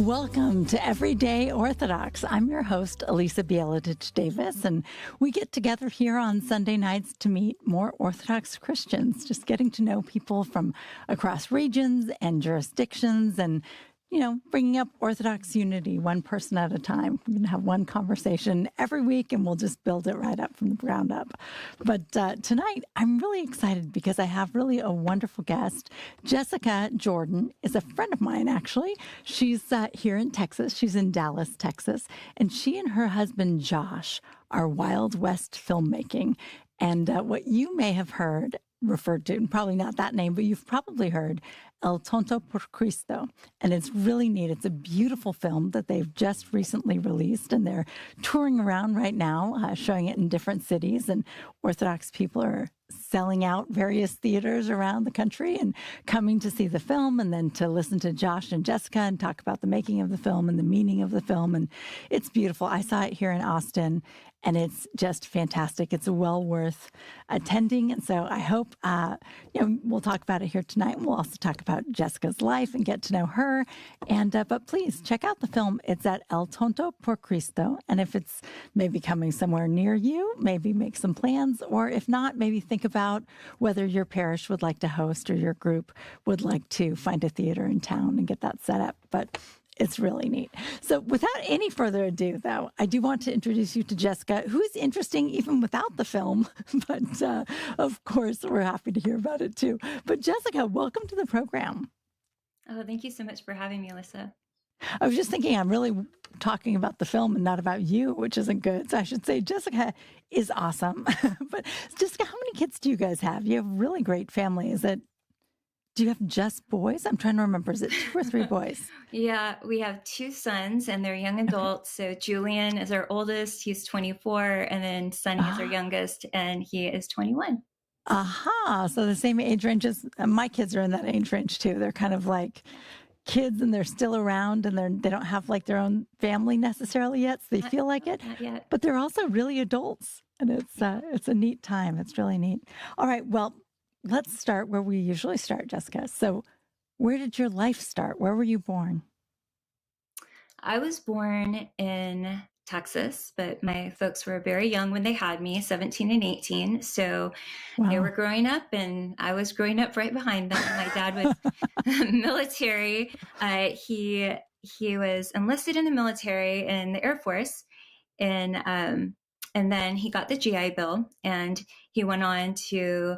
Welcome to Everyday Orthodox. I'm your host, Elisa Bieladich-Davis, and we get together here on Sunday nights to meet more Orthodox Christians, just getting to know people from across regions and jurisdictions and bringing up Orthodox unity one person at a time. We're going to have one conversation every week, and we'll just build it right up from the ground up. But tonight, I'm really excited because I have really a wonderful guest. Jessica Jordan is a friend of mine, actually. She's here in Texas. She's in Dallas, Texas. And she and her husband, Josh, are Wild West filmmaking. And what you may have heard referred to, and probably not that name, but you've probably heard El Tonto por Cristo. And it's really neat. It's a beautiful film that they've just recently released, and they're touring around right now, showing it in different cities. And Orthodox people are selling out various theaters around the country and coming to see the film and then to listen to Josh and Jessica and talk about the making of the film and the meaning of the film. And it's beautiful. I saw it here in Austin, and it's just fantastic. It's well worth attending. And so I hope, we'll talk about it here tonight. We'll also talk about Jessica's life and get to know her. And but please check out the film. It's at El Tonto por Cristo. And if it's maybe coming somewhere near you, maybe make some plans. Or if not, maybe think about whether your parish would like to host or your group would like to find a theater in town and get that set up. But it's really neat. So without any further ado, though, I do want to introduce you to Jessica, who is interesting even without the film. But of course, we're happy to hear about it too. But Jessica, welcome to the program. Oh, thank you so much for having me, Alyssa. I was just thinking I'm really talking about the film and not about you, which isn't good. So I should say Jessica is awesome. But Jessica, how many kids do you guys have? You have a really great family. Do you have just boys? I'm trying to remember. Is it 2 or 3 boys? Yeah, we have 2 sons and they're young adults. Okay. So Julian is our oldest. He's 24. And then Sonny is our youngest, and he is 21. Aha. So the same age range as my kids are in that age range too. They're kind of like kids and they're still around and they don't have like their own family necessarily yet. So they feel like it, but they're also really adults, and it's a neat time. It's really neat. All right. Well, let's start where we usually start, Jessica. So where did your life start? Where were you born? I was born in Texas, but my folks were very young when they had me, 17 and 18. So They were growing up, and I was growing up right behind them. My dad was military. He was enlisted in the military in the Air Force, and then he got the GI Bill, and he went on to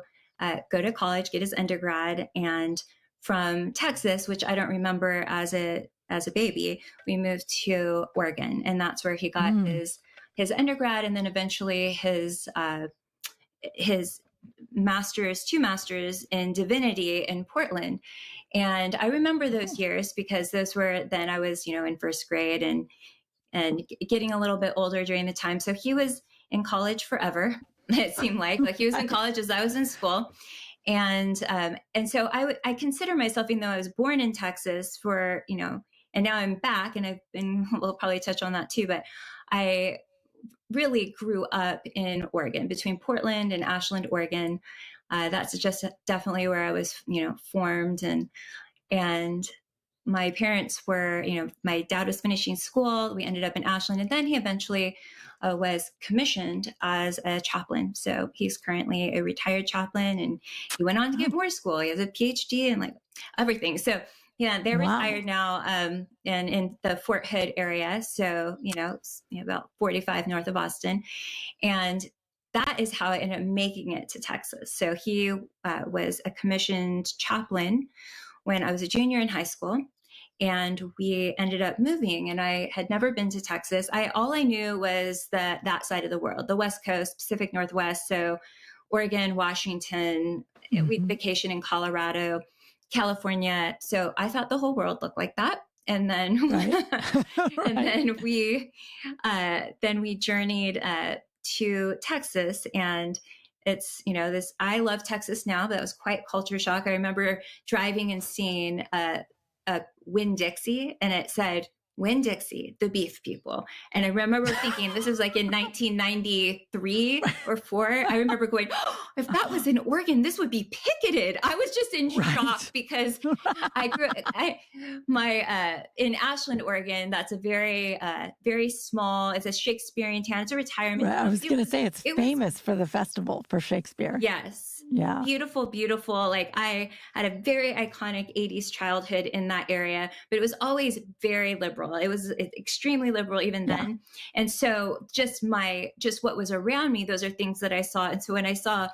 go to college, get his undergrad, and from Texas, which I don't remember as a baby, we moved to Oregon, and that's where he got his undergrad, and then eventually his master's, 2 masters in divinity in Portland. And I remember those years because those were then I was in first grade and getting a little bit older during the time. So he was in college forever. It seemed like he was in college as I was in school. And so I consider myself, even though I was born in Texas and now I'm back, and we'll probably touch on that too, but I really grew up in Oregon, between Portland and Ashland, Oregon. That's just definitely where I was, formed. And my parents were, my dad was finishing school. We ended up in Ashland, and then he eventually was commissioned as a chaplain. So he's currently a retired chaplain, and he went on to get more school. He has a PhD and everything. So yeah, they're retired now, and in the Fort Hood area. So, about 45 north of Austin. And that is how I ended up making it to Texas. So he was a commissioned chaplain when I was a junior in high school. And we ended up moving, and I had never been to Texas. All I knew was that side of the world, the West Coast, Pacific Northwest. So Oregon, Washington, we'd vacation in Colorado, California. So I thought the whole world looked like that. And then, then we journeyed to Texas, and it's, I love Texas now, but it was quite culture shock. I remember driving and seeing a Winn-Dixie, and it said Winn-Dixie, the Beef People. And I remember thinking, this was like in 1993 or 4. I remember going, oh, if that was in Oregon, this would be picketed. I was just in shock because I grew in Ashland, Oregon. That's a very, very small, it's a Shakespearean town. It's a retirement. Right. I was going to say it's famous for the festival for Shakespeare. Yes. Yeah. Beautiful, beautiful. Like I had a very iconic 80s childhood in that area, but it was always very liberal. It was extremely liberal even then. And so just what was around me, those are things that I saw. And so when I saw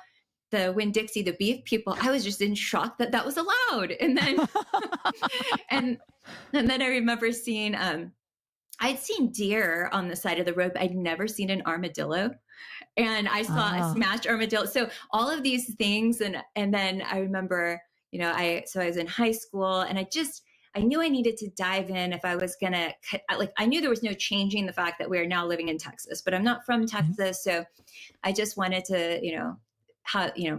the Winn-Dixie, the Beef People, I was just in shock that that was allowed. And then, and then I remember seeing, I'd seen deer on the side of the road, but I'd never seen an armadillo. And I saw a smashed armadillo. So all of these things. And then I remember, I was in high school and I knew I needed to dive in if I was going to, I knew there was no changing the fact that we are now living in Texas, but I'm not from Texas. So I just wanted to,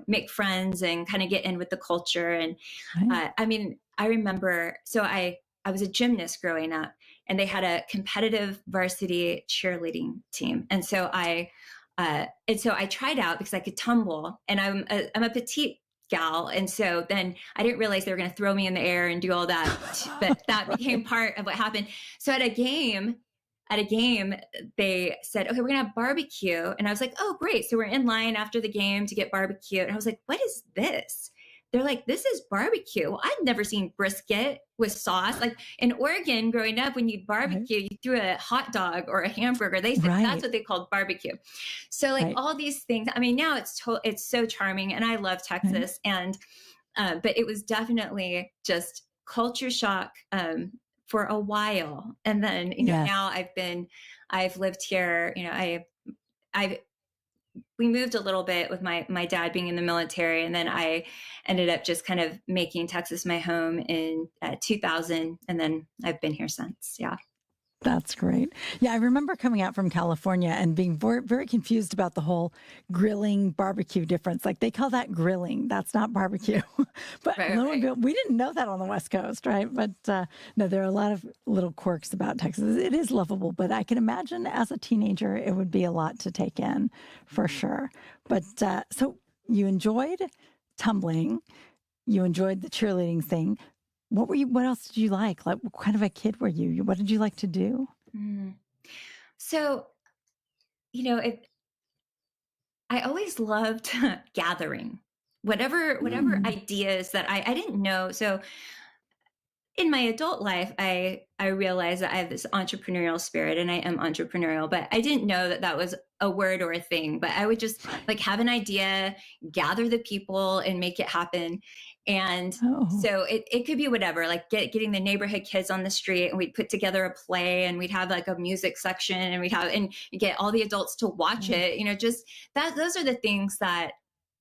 make friends and kind of get in with the culture. And I remember, so I was a gymnast growing up and they had a competitive varsity cheerleading team. And so I tried out because I could tumble and I'm a petite gal. And so then I didn't realize they were going to throw me in the air and do all that, but that became part of what happened. So at a game, they said, okay, we're going to have barbecue. And I was like, oh, great. So we're in line after the game to get barbecue. And I was like, what is this? They're like, this is barbecue. Well, I'd never seen brisket with sauce. Like in Oregon, growing up, when you barbecue, you threw a hot dog or a hamburger. They said that's what they called barbecue. So all these things, now it's so charming and I love Texas. And, but it was definitely just culture shock, for a while. And then, now I've lived here, we moved a little bit with my dad being in the military. And then I ended up just kind of making Texas my home in 2000. And then I've been here since. Yeah. That's great. Yeah, I remember coming out from California and being very, very confused about the whole grilling barbecue difference. Like they call that grilling. That's not barbecue. But we didn't know that on the West Coast, right? But no, there are a lot of little quirks about Texas. It is lovable, but I can imagine as a teenager, it would be a lot to take in for sure. But so you enjoyed tumbling. You enjoyed the cheerleading thing. What else did you like? Like, what kind of a kid were you? What did you like to do? So, I always loved gathering whatever ideas that I didn't know. So in my adult life, I realized that I have this entrepreneurial spirit and I am entrepreneurial, but I didn't know that that was a word or a thing, but I would just have an idea, gather the people and make it happen. And so it could be whatever, like getting the neighborhood kids on the street and we'd put together a play and we'd have like a music section and you get all the adults to watch it, just that, those are the things that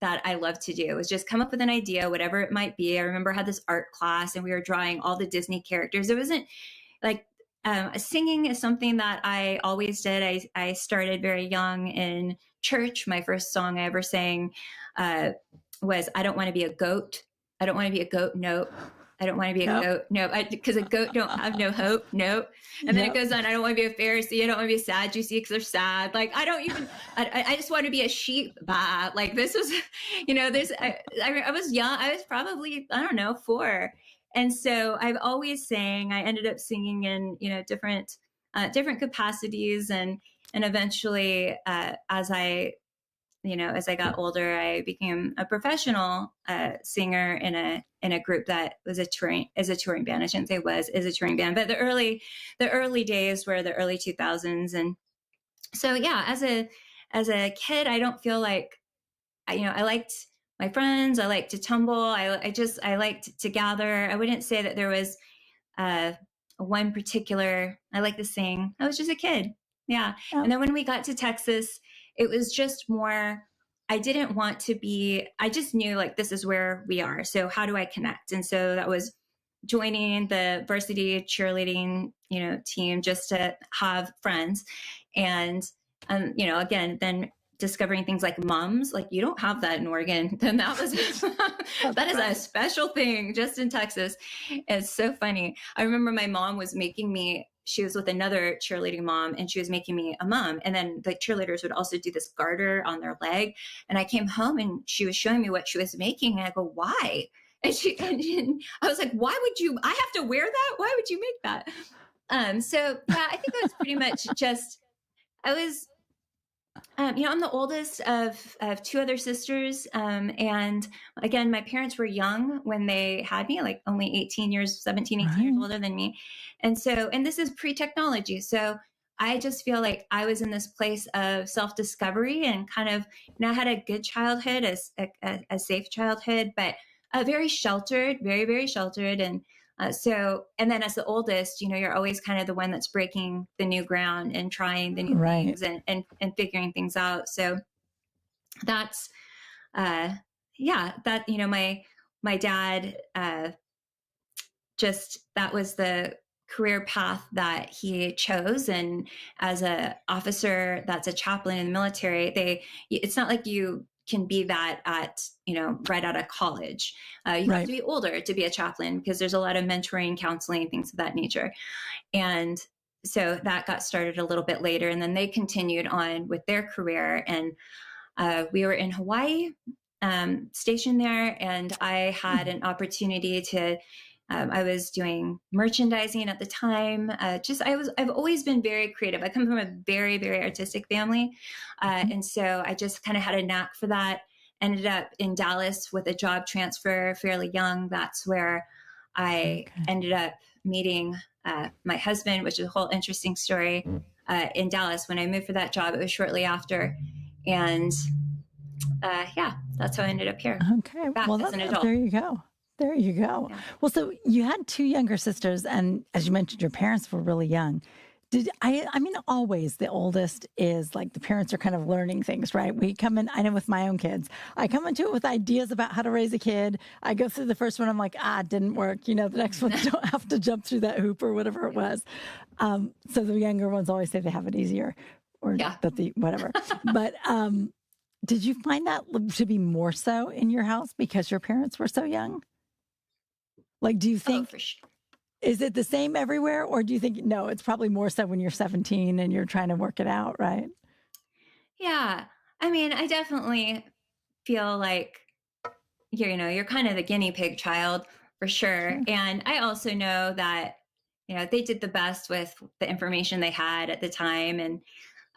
I love to do is just come up with an idea, whatever it might be. I remember I had this art class and we were drawing all the Disney characters. It wasn't like singing is something that I always did. I started very young in church. My first song I ever sang was I Don't Want to Be a Goat. I don't want to be a goat. Nope. I don't want to be a goat. Nope. Because a goat don't have no hope. Nope. And then it goes on. I don't want to be a Pharisee. I don't want to be a Sadducee because they're sad. Like, I just want to be a sheep. Bah. Like this was, I was young. I was probably, 4. And so I've always sang. I ended up singing in, different capacities. And eventually, as I got older, I became a professional singer in a group that was a touring band. I shouldn't say is a touring band, but the early days were the early 2000s. And so, yeah, as a kid, I don't feel like, I liked my friends. I liked to tumble. I liked to gather. I wouldn't say that there was one particular, I like to sing. I was just a kid. Yeah. And then when we got to Texas, it was just more, I didn't want to be, I just knew like, this is where we are. So how do I connect? And so that was joining the varsity cheerleading, team just to have friends. And, again, then discovering things like mums, like you don't have that in Oregon. Then that is a special thing just in Texas. It's so funny. I remember my mom was making me she was with another cheerleading mom, and she was making me a mum. And then the cheerleaders would also do this garter on their leg. And I came home and she was showing me what she was making. And I go, why? And I was like, why would you, I have to wear that? Why would you make that? So yeah, I think it was pretty much just, I was, I'm the oldest of two other sisters. And again, my parents were young when they had me, like only 18 years older than me. And so, and this is pre-technology. So I just feel like I was in this place of self-discovery and kind of, I had a good childhood, a safe childhood, but very sheltered, very, very sheltered. And and then as the oldest, you're always kind of the one that's breaking the new ground and trying the new things and figuring things out. So that's, my dad, that was the career path that he chose. And as a officer, that's a chaplain in the military, it's not like you can be that at, right out of college. You have to be older to be a chaplain because there's a lot of mentoring, counseling, things of that nature. And so that got started a little bit later, and then they continued on with their career. And we were in Hawaii, stationed there, and I had an opportunity to, I was doing merchandising at the time. I've always been very creative. I come from a very, very artistic family. And so I just kind of had a knack for that. Ended up in Dallas with a job transfer fairly young. That's where I ended up meeting my husband, which is a whole interesting story, in Dallas. When I moved for that job, it was shortly after. And that's how I ended up here. Okay. Well, as an adult. There you go. There you go. Yeah. Well, so you had two younger sisters, and as you mentioned, your parents were really young. Always the oldest is like the parents are kind of learning things, right? We come in, I know with my own kids, I come into it with ideas about how to raise a kid. I go through the first one, I'm like, it didn't work. The next one, don't have to jump through that hoop or whatever it was. So the younger ones always say they have it easier whatever. But did you find that to be more so in your house because your parents were so young? Like, do you think, for sure. Is it the same everywhere? Or do you think, no, it's probably more so when you're 17 and you're trying to work it out, right? Yeah. I definitely feel like you're kind of the guinea pig child for sure. And I also know that, they did the best with the information they had at the time. And,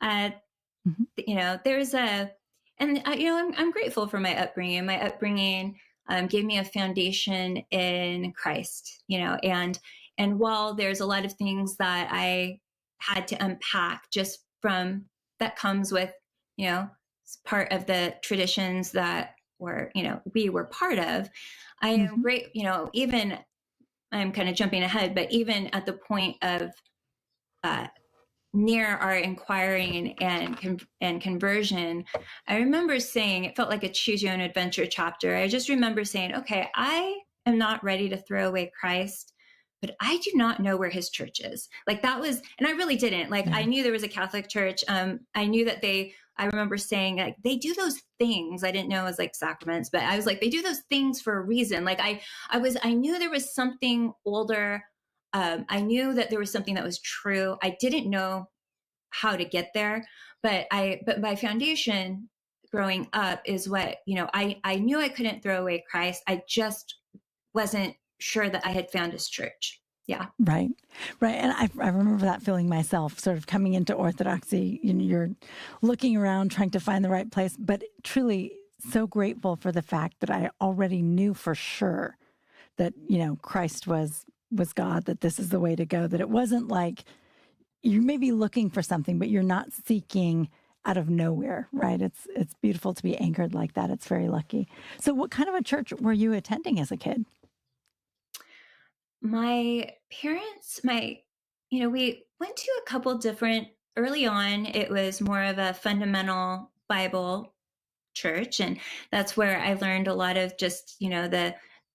I'm grateful for my upbringing. My upbringing gave me a foundation in Christ, and while there's a lot of things that I had to unpack just from that comes with, part of the traditions that we were part of, I am great, even I'm kind of jumping ahead, but even at the point of near our inquiring and conversion, I remember saying, it felt like a choose your own adventure chapter. I just remember saying, okay, I am not ready to throw away Christ, but I do not know where his church is. Like that was, and I really didn't. I knew there was a Catholic church. I knew that I remember saying like, they do those things. I didn't know it was like sacraments, but I was like, they do those things for a reason. Like I knew there was something older. I knew that there was something that was true. I didn't know how to get there, but my foundation growing up is what, I knew I couldn't throw away Christ. I just wasn't sure that I had found his church. Yeah. Right. And I remember that feeling myself, sort of coming into Orthodoxy, you're looking around trying to find the right place, but truly so grateful for the fact that I already knew for sure that, Christ was God, that this is the way to go, that it wasn't like you may be looking for something, but you're not seeking out of nowhere, right? It's beautiful to be anchored like that. It's very lucky. So what kind of a church were you attending as a kid? My parents, we went to a couple different, early on, it was more of a fundamental Bible church. And that's where I learned a lot of just,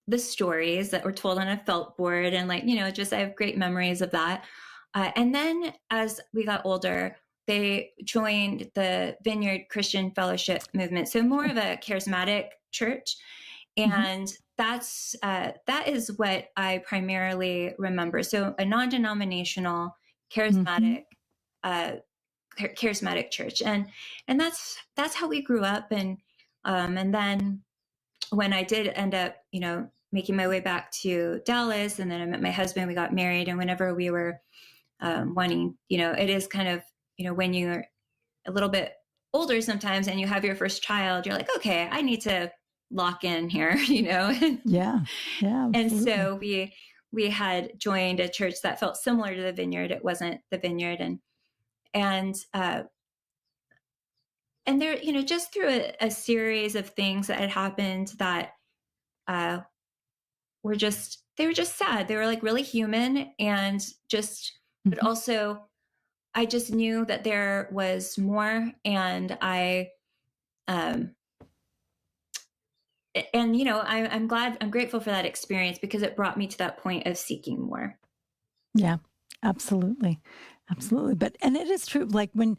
the stories that were told on a felt board. And I have great memories of that. And then as we got older, they joined the Vineyard Christian Fellowship movement. So more of a charismatic church. And that is what I primarily remember. So a non-denominational charismatic, charismatic church. And that's how we grew up. And then when I did end up, making my way back to Dallas, and then I met my husband, we got married. And whenever we were wanting, it is kind of, when you're a little bit older sometimes and you have your first child, you're like, okay, I need to lock in here, Yeah. And so we had joined a church that felt similar to the Vineyard. It wasn't the Vineyard. And there, just through a series of things that had happened that were just sad. They were like really human, and just, but also I just knew that there was more. And I'm grateful for that experience, because it brought me to that point of seeking more. Yeah, absolutely. But, and it is true, like when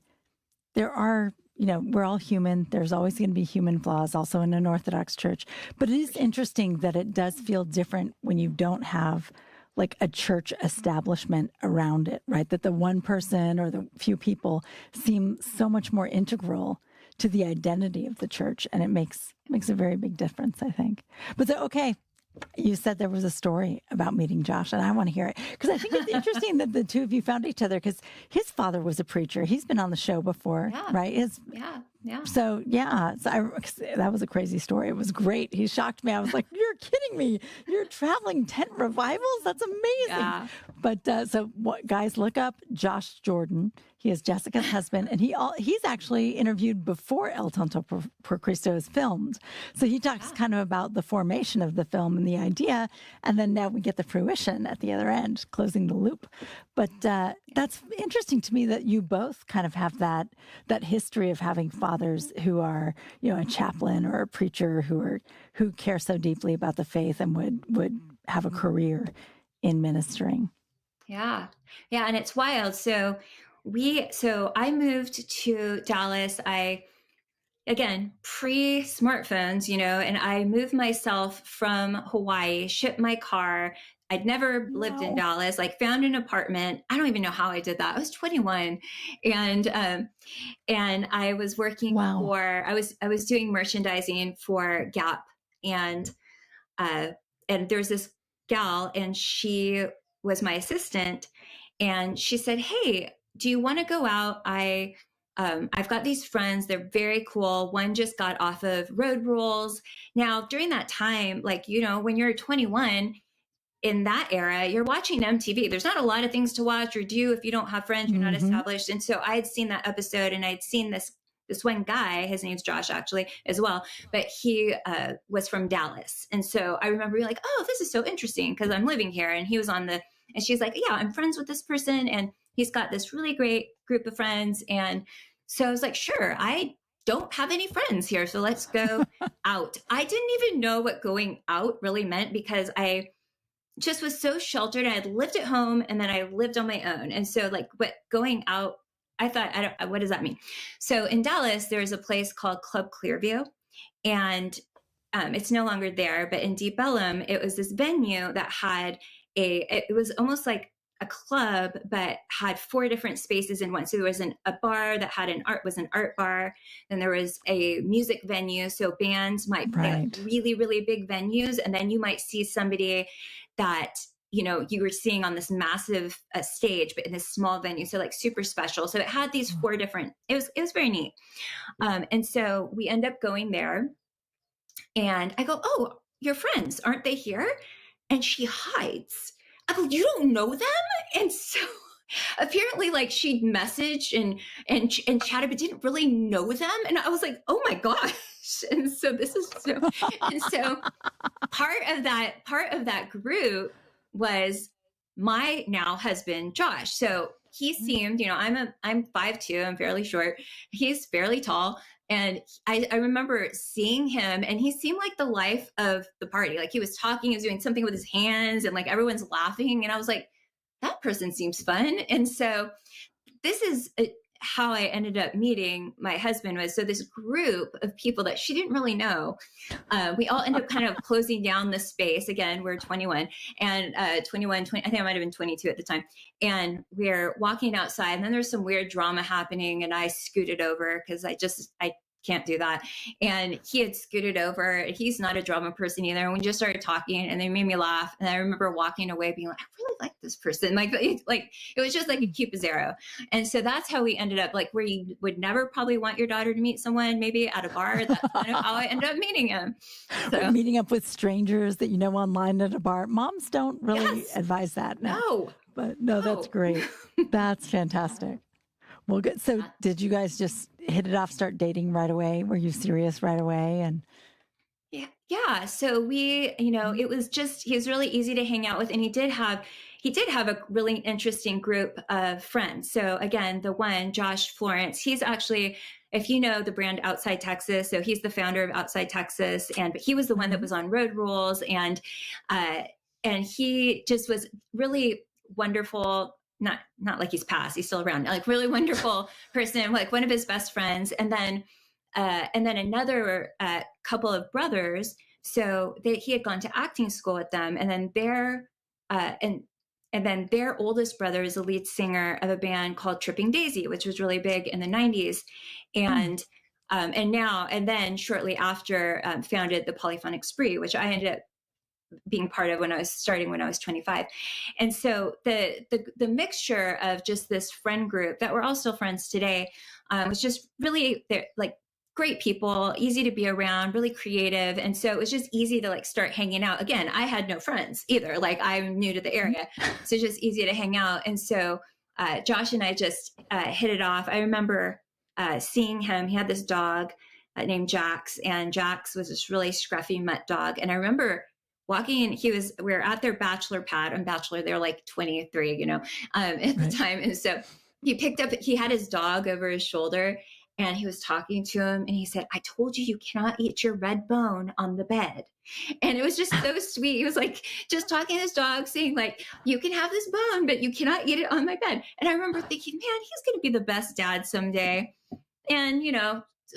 there are, we're all human. There's always going to be human flaws also in an Orthodox church. But it is interesting that it does feel different when you don't have like a church establishment around it, right? That the one person or the few people seem so much more integral to the identity of the church. And it makes a very big difference, I think. But okay, you said there was a story about meeting Josh, and I want to hear it, because I think it's interesting that the two of you found each other, because his father was a preacher. He's been on the show before, right? So that was a crazy story. It was great. He shocked me. I was like, "You're kidding me! You're traveling tent revivals? That's amazing!" Yeah. But guys, look up Josh Jordan. He is Jessica's husband, and he's actually interviewed before El Tonto por Cristo is filmed. So he talks kind of about the formation of the film and the idea, and then now we get the fruition at the other end, closing the loop. But that's interesting to me that you both kind of have that history of having fathers who are, a chaplain or a preacher who care so deeply about the faith and would have a career in ministering. Yeah, and it's wild. So I moved to Dallas. Again, pre-smartphones, and I moved myself from Hawaii, shipped my car. I'd never lived in Dallas, found an apartment. I don't even know how I did that. I was 21, and I was working I was doing merchandising for Gap, and there's this gal, and she was my assistant, and she said, "Hey, do you want to go out? I've got these friends. They're very cool. One just got off of road rules." Now, during that time, when you're 21 in that era, you're watching MTV. There's not a lot of things to watch or do if you don't have friends, you're not established. And so I had seen that episode, and I'd seen this one guy, his name's Josh actually as well, but he was from Dallas. And so I remember being like, "Oh, this is so interesting," because I'm living here. And he was and she's like, "Yeah, I'm friends with this person, and he's got this really great group of friends." And so I was like, "Sure, I don't have any friends here, so let's go out." I didn't even know what going out really meant, because I just was so sheltered. I had lived at home, and then I lived on my own. And so what going out, I thought, what does that mean? So in Dallas, there's a place called Club Clearview, and it's no longer there, but in Deep Ellum, it was this venue that had it was almost like a club, but had 4 different spaces in one. So there was a bar that had an art bar. Then there was a music venue. So bands might play really, really big venues. And then you might see somebody that, you were seeing on this massive stage, but in this small venue. So super special. So it had these 4 different, it was very neat. And so we end up going there, and I go, "Oh, your friends, aren't they here?" And she hides. I go, "You don't know them?" And so apparently she'd messaged and chatted, but didn't really know them. And I was like, "Oh my gosh." And so part of that group was my now husband, Josh. So he seemed, I'm 5'2", I'm fairly short. He's fairly tall. And I remember seeing him, and he seemed like the life of the party. He was talking, he was doing something with his hands, and everyone's laughing. And I was like, that person seems fun. And so this is how I ended up meeting my husband was, so this group of people that she didn't really know, we all ended up kind of closing down the space. Again, we're 21 and 21, 20, I think I might've been 22 at the time. And we're walking outside and then there's some weird drama happening and I scooted over because I can't do that. And he had scooted over. He's not a drama person either. And we just started talking and they made me laugh. And I remember walking away being like, I really like this person. Like it was just like a Cupid's arrow. And so that's how we ended up, like, where you would never probably want your daughter to meet someone, maybe at a bar. That's kind of how I ended up meeting him. So. Meeting up with strangers that you know online at a bar. Moms don't really advise that. No. But no, that's great. That's fantastic. Well, good. So did you guys just hit it off, start dating right away? Were you serious right away? And yeah. So we, it was just, he was really easy to hang out with. And he did have a really interesting group of friends. So again, the one, Josh Florence, he's actually, if you know the brand Outside Texas, so he's the founder of Outside Texas, but he was the one that was on Road Rules. And he just was really wonderful. Not like he's passed, he's still around, like really wonderful person, like one of his best friends. And then another couple of brothers. So he had gone to acting school with them. And then their oldest brother is the lead singer of a band called Tripping Daisy, which was really big in the 90s. And then shortly after founded the Polyphonic Spree, which I ended up being part of when I was 25. And so the mixture of just this friend group that we're all still friends today was just really like great people, easy to be around, really creative. And so it was just easy to like start hanging out. Again, I had no friends either. Like I'm new to the area. So it's just easy to hang out. And so Josh and I just hit it off. I remember seeing him. He had this dog named Jax, and Jax was this really scruffy mutt dog. And I remember walking in, we were at their bachelor pad. On Bachelor, they're like 23, at the time. And so he had his dog over his shoulder and he was talking to him and he said, I told you cannot eat your red bone on the bed. And it was just so sweet. He was like just talking to his dog saying like, you can have this bone, but you cannot eat it on my bed. And I remember thinking, man, he's going to be the best dad someday. And,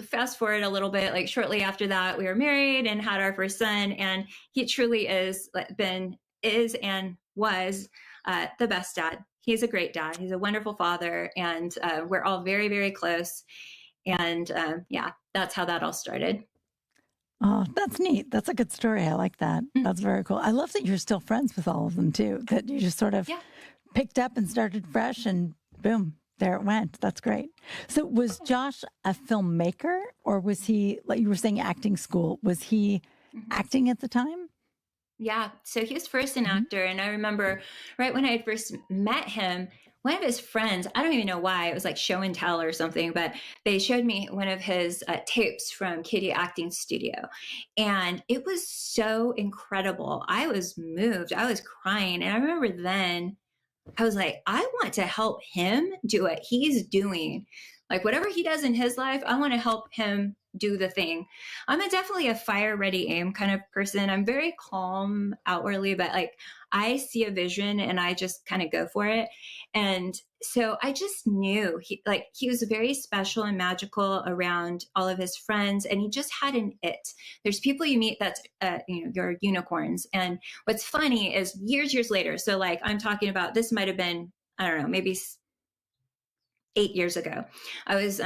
fast forward a little bit, like shortly after that, we were married and had our first son. And he truly is and was the best dad. He's a great dad. He's a wonderful father. And we're all very, very close. And that's how that all started. Oh, that's neat. That's a good story. I like that. That's very cool. I love that you're still friends with all of them too, that you just sort of picked up and started fresh and boom. There it went. That's great. So was Josh a filmmaker or was he, like you were saying, acting school? Was he acting at the time? Yeah. So he was first an actor. And I remember right when I had first met him, one of his friends, I don't even know why, it was like show and tell or something, but they showed me one of his tapes from Katie Acting Studio. And it was so incredible. I was moved. I was crying. And I remember then I was like, I want to help him do what he's doing. Like whatever he does in his life, I want to help him do the thing. I'm definitely a fire, ready, aim kind of person. I'm very calm outwardly, but like I see a vision and I just kind of go for it. And so I just knew he was very special and magical around all of his friends. And he just had an it. There's people you meet that's, you're unicorns. And what's funny is years later. So like I'm talking about, this might've been, I don't know, maybe 8 years ago. I was,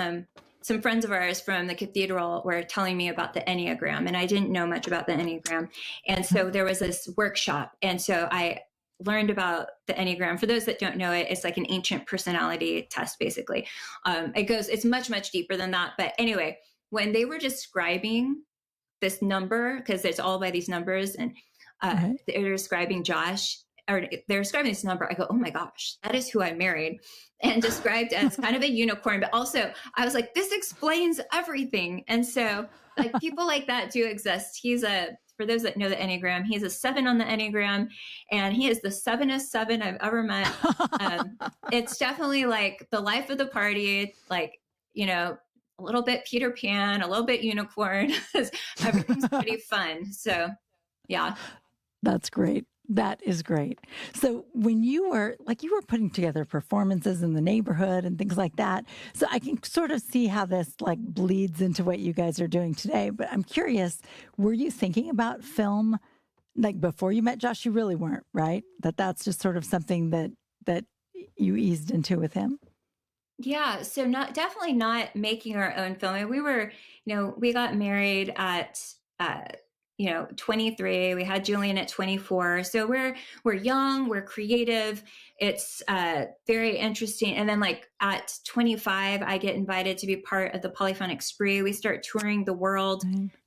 some friends of ours from the cathedral were telling me about the Enneagram, and I didn't know much about the Enneagram. And so there was this workshop. And so I learned about the Enneagram. For those that don't know it, it's like an ancient personality test, basically. It's much, much deeper than that. But anyway, when they were describing this number, because it's all by these numbers, and they're describing Josh, or they're describing this number, I go, oh my gosh, that is who I married. And described as kind of a unicorn, but also I was like, this explains everything. And so like people like that do exist. For those that know the Enneagram, he's a 7 on the Enneagram, and he is the 7est 7 I've ever met. It's definitely like the life of the party, like, a little bit Peter Pan, a little bit unicorn. Everything's pretty fun. So yeah. That's great. That is great. So when you were putting together performances in the neighborhood and things like that, so I can sort of see how this like bleeds into what you guys are doing today. But I'm curious, were you thinking about film like before you met Josh? You really weren't, right? That's just sort of something that you eased into with him. Yeah, so definitely not making our own film. And we were, we got married at 23. We had Julian at 24. So we're young, we're creative. It's very interesting. And then like at 25, I get invited to be part of the Polyphonic Spree. We start touring the world,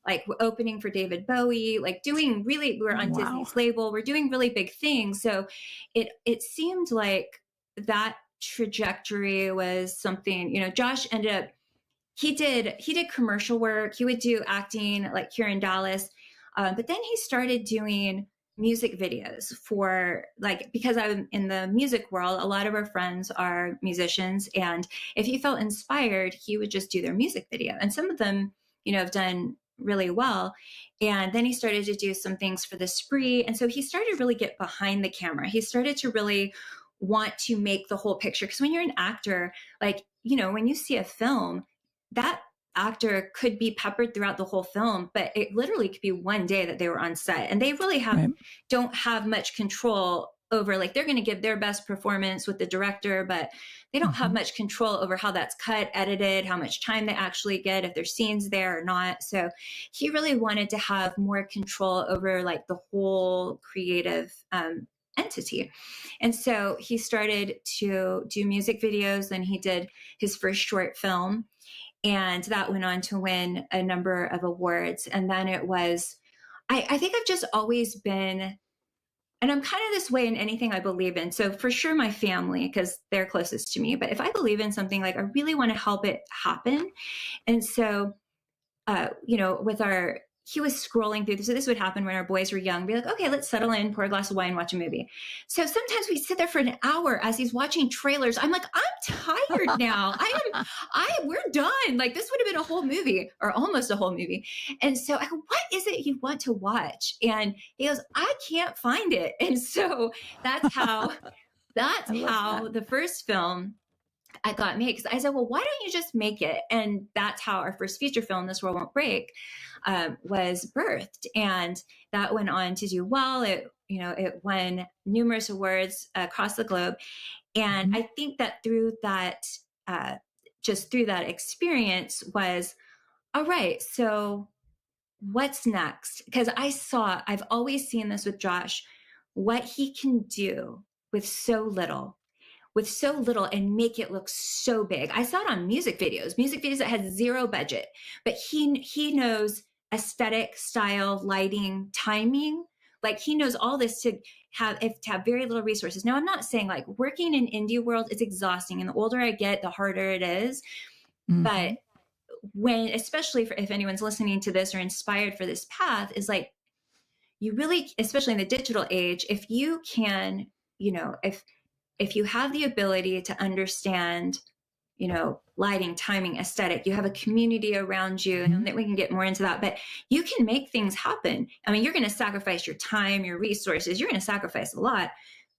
like opening for David Bowie, like doing really, we're on Disney's label. We're doing really big things. So it seemed like that trajectory was something, Josh ended up, he did commercial work. He would do acting like here in Dallas. But then he started doing music videos for because I'm in the music world, a lot of our friends are musicians. And if he felt inspired, he would just do their music video. And some of them, have done really well. And then he started to do some things for the Spree. And so he started to really get behind the camera. He started to really want to make the whole picture. Because when you're an actor, when you see a film, that actor could be peppered throughout the whole film, but it literally could be one day that they were on set, and they really don't have much control over, they're going to give their best performance with the director, but they don't have much control over how that's cut, edited, how much time they actually get, if there's scenes there or not. So he really wanted to have more control over the whole creative entity. And so he started to do music videos. Then he did his first short film, and that went on to win a number of awards. And then it was, I think I've just always been, and I'm kind of this way in anything I believe in. So for sure my family, because they're closest to me, but if I believe in something, I really want to help it happen. And so, he was scrolling through. So this would happen when our boys were young. Be like, okay, let's settle in, pour a glass of wine, watch a movie. So sometimes we sit there for an hour as he's watching trailers. I'm like, I'm tired now. We're done. This would have been a whole movie or almost a whole movie. And so I go, what is it you want to watch? And he goes, I can't find it. And so that's how the first film I got made. Because I said, well, why don't you just make it? And that's how our first feature film, This World Won't Break, was birthed. And that went on to do well. It won numerous awards across the globe. And I think that through that, through that experience was, all right, so what's next? Because I've always seen this with Josh, what he can do with so little and make it look so big. I saw it on music videos that had zero budget, but he knows aesthetic, style, lighting, timing. He knows all this to have very little resources. Now, I'm not saying working in indie world is exhausting, and the older I get, the harder it is. But especially if anyone's listening to this or inspired for this path, is you really, especially in the digital age, if you can, if you have the ability to understand, lighting, timing, aesthetic, you have a community around you, and that we can get more into that, but you can make things happen. I mean, you're going to sacrifice your time, your resources, you're going to sacrifice a lot,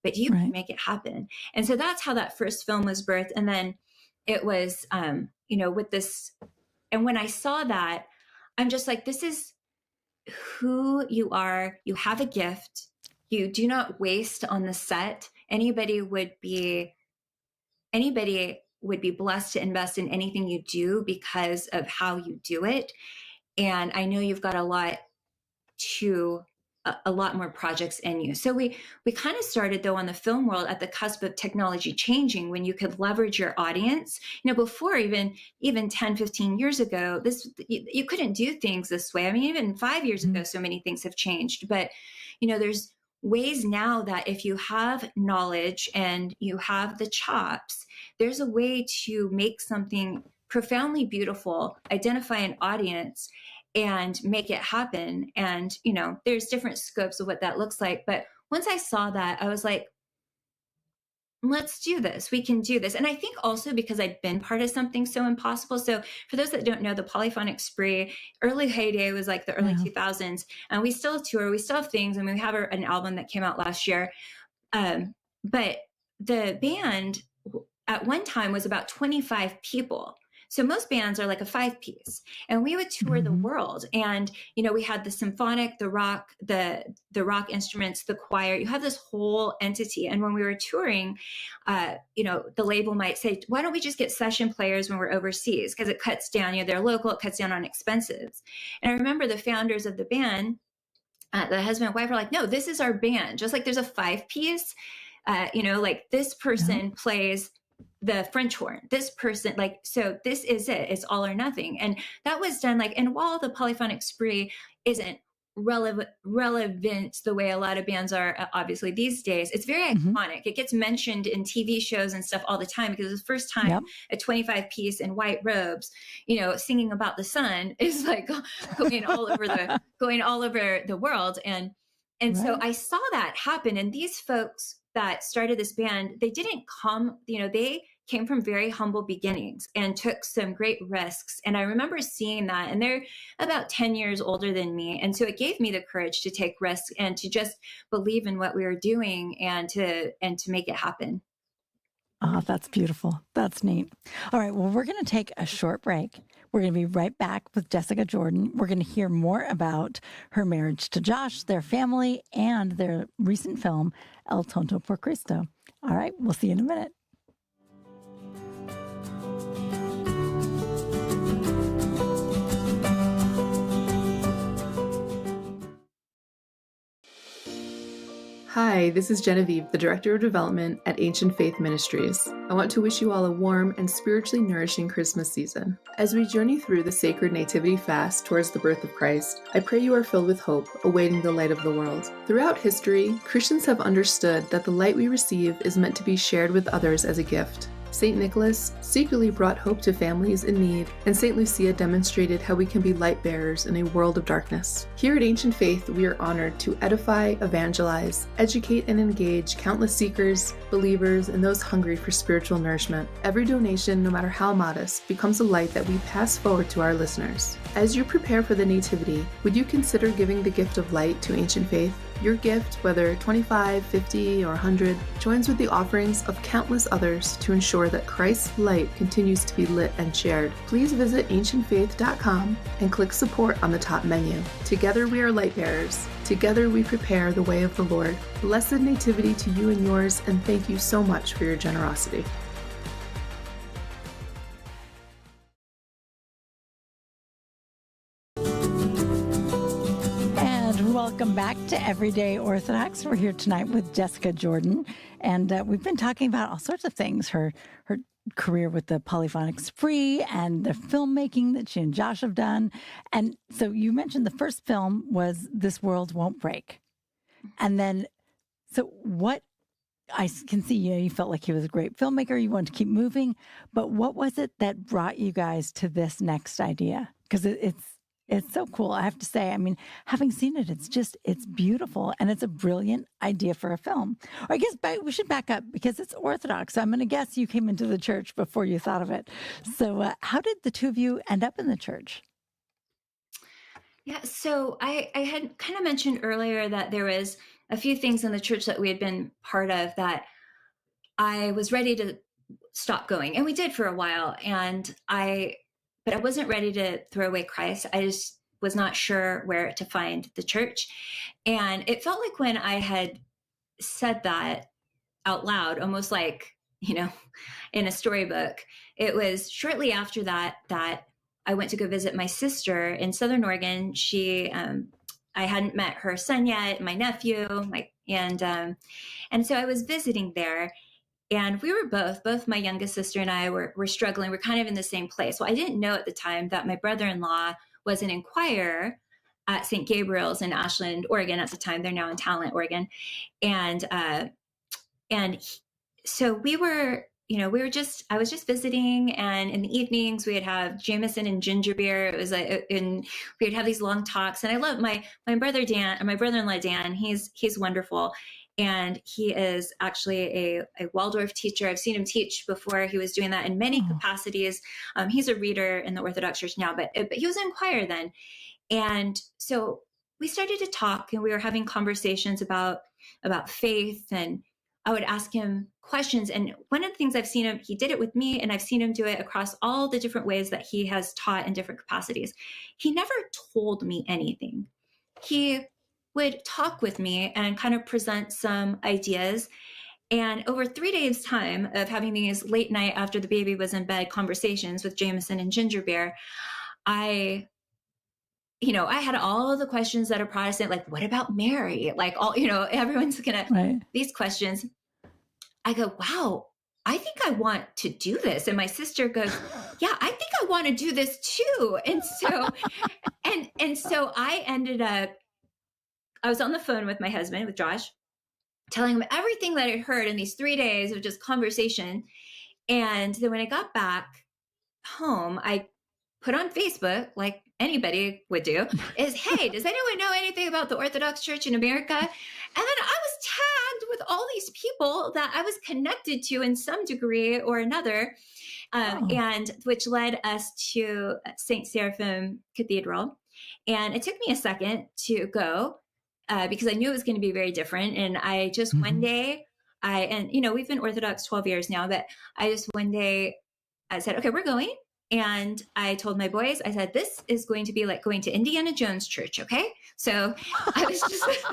but you can make it happen. And so that's how that first film was birthed. And then it was, with this, and when I saw that, I'm just like, this is who you are. You have a gift. You do not waste on the set. Anybody would be blessed to invest in anything you do because of how you do it. And I know you've got a lot more projects in you. So we kind of started though on the film world at the cusp of technology changing, when you could leverage your audience. Before even 10, 15 years ago, you couldn't do things this way. I mean, even 5 years ago, so many things have changed, but there's ways now that if you have knowledge and you have the chops, there's a way to make something profoundly beautiful, identify an audience, and make it happen. And, there's different scopes of what that looks like. But once I saw that, I was like, let's do this. We can do this. And I think also because I'd been part of something so impossible. So for those that don't know, the Polyphonic Spree, early heyday was like the early 2000s. And we still tour, we still have things. And we have an album that came out last year. But the band at one time was about 25 people. So most bands are like a 5-piece, and we would tour the world. And, we had the symphonic, the rock instruments, the choir. You have this whole entity. And when we were touring, the label might say, why don't we just get session players when we're overseas? Because it cuts down, they're local, it cuts down on expenses. And I remember the founders of the band, the husband and wife were like, no, this is our band. Just like there's a 5-piece, like this person plays the French horn, this person, so this is it. It's all or nothing. And that was done and while the Polyphonic Spree isn't relevant the way a lot of bands are obviously these days, it's very iconic. It gets mentioned in TV shows and stuff all the time because it's the first time a 25-piece in white robes, singing about the sun is going all over the world. And so I saw that happen. And these folks that started this band, they didn't come, they came from very humble beginnings and took some great risks. And I remember seeing that, and they're about 10 years older than me. And so it gave me the courage to take risks and to just believe in what we were doing and to make it happen. Oh, that's beautiful. That's neat. All right. Well, we're going to take a short break. We're going to be right back with Jessica Jordan. We're going to hear more about her marriage to Josh, their family, and their recent film, El Tonto por Cristo. All right. We'll see you in a minute. Hi, this is Genevieve, the Director of Development at Ancient Faith Ministries. I want to wish you all a warm and spiritually nourishing Christmas season. As we journey through the sacred Nativity fast towards the birth of Christ, I pray you are filled with hope, awaiting the light of the world. Throughout history, Christians have understood that the light we receive is meant to be shared with others as a gift. St. Nicholas secretly brought hope to families in need, and St. Lucia demonstrated how we can be light bearers in a world of darkness. Here at Ancient Faith, we are honored to edify, evangelize, educate, and engage countless seekers, believers, and those hungry for spiritual nourishment. Every donation, no matter how modest, becomes a light that we pass forward to our listeners. As you prepare for the Nativity, would you consider giving the gift of light to Ancient Faith? Your gift, whether 25, 50, or 100, joins with the offerings of countless others to ensure that Christ's light continues to be lit and shared. Please visit ancientfaith.com and click support on the top menu. Together we are light bearers. Together we prepare the way of the Lord. Blessed Nativity to you and yours, and thank you so much for your generosity. Welcome back to Everyday Orthodox. We're here tonight with Jessica Jordan, and we've been talking about all sorts of things, her career with the Polyphonic Spree and the filmmaking that she and Josh have done. And so you mentioned the first film was This World Won't Break. And then, so what I can see, you felt like he was a great filmmaker, you wanted to keep moving, but what was it that brought you guys to this next idea? Because it's so cool. I have to say, I mean, having seen it, it's beautiful, and it's a brilliant idea for a film. Or I guess we should back up because it's Orthodox. So I'm going to guess you came into the church before you thought of it. So how did the two of you end up in the church? Yeah, so I had kind of mentioned earlier that there was a few things in the church that we had been part of that I was ready to stop going. And we did for a while. But I wasn't ready to throw away Christ. I just was not sure where to find the church. And it felt like when I had said that out loud, almost like, in a storybook, it was shortly after that I went to go visit my sister in Southern Oregon. I hadn't met her son yet, my nephew, and so I was visiting there. And we were both my youngest sister and I were struggling. We're kind of in the same place. Well, I didn't know at the time that my brother-in-law was an inquirer at St. Gabriel's in Ashland, Oregon at the time. They're now in Talent, Oregon. And so I was just visiting, and in the evenings we would have Jameson and ginger beer. It was we would have these long talks. And I love my brother Dan, or my brother-in-law Dan. He's wonderful. And he is actually a Waldorf teacher. I've seen him teach before. He was doing that in many capacities. He's a reader in the Orthodox Church now, but he was in choir then. And so we started to talk, and we were having conversations about faith, and I would ask him questions. And one of the things I've seen him, he did it with me, and I've seen him do it across all the different ways that he has taught in different capacities. He never told me anything. He would talk with me and kind of present some ideas. And over 3 days' time of having these late night after the baby was in bed conversations with Jameson and Ginger Beer, I had all of the questions that a Protestant, like, what about Mary? Like, all, everyone's gonna, these questions. I go, wow, I think I want to do this. And my sister goes, yeah, I think I want to do this too. And so, and so I ended up, I was on the phone with my husband, with Josh, telling him everything that I'd heard in these 3 days of just conversation. And then when I got back home, I put on Facebook, like anybody would do, is, hey, does anyone know anything about the Orthodox Church in America? And then I was tagged with all these people that I was connected to in some degree or another, and which led us to St. Seraphim Cathedral. And it took me a second to go because I knew it was going to be very different. And I just one day, we've been Orthodox 12 years now, but I just one day, I said, okay, we're going. And I told my boys, I said, this is going to be like going to Indiana Jones Church. Okay. So I was just like,